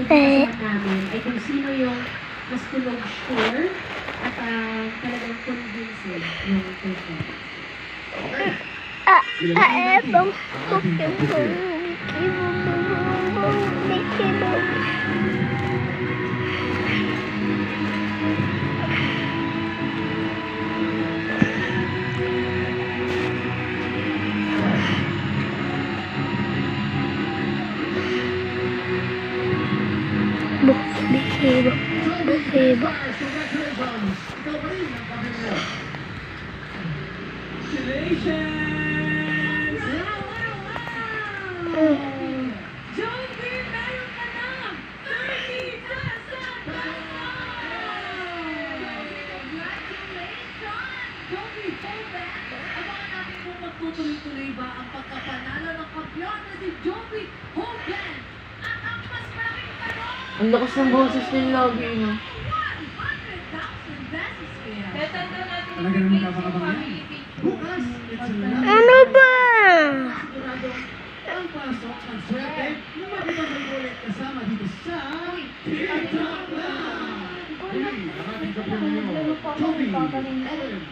pagkakasama namin ay kung sino yung mas tunog sure at talagang convincing yung performance. Bang Pokemon Mickey Mouse. Bebo. Joby, meron ka na! 30,000 Joby, hold back! Abangan natin kung magtutuloy-tuloy ba ang pagkapanalo ng kampiyon na si Joby Hogan. At ang mas malaking tanong, Ang lakas ng boses nila lagi, no? 100,000 pesos kaya. Talaga naman kapakabang yan. Bukas, it's Ano ba? ang pasok ng swerte na makipag-ulit kasama dito sa TikTok Live. Uy, ang ating kapatid ninyo, Joby Owen.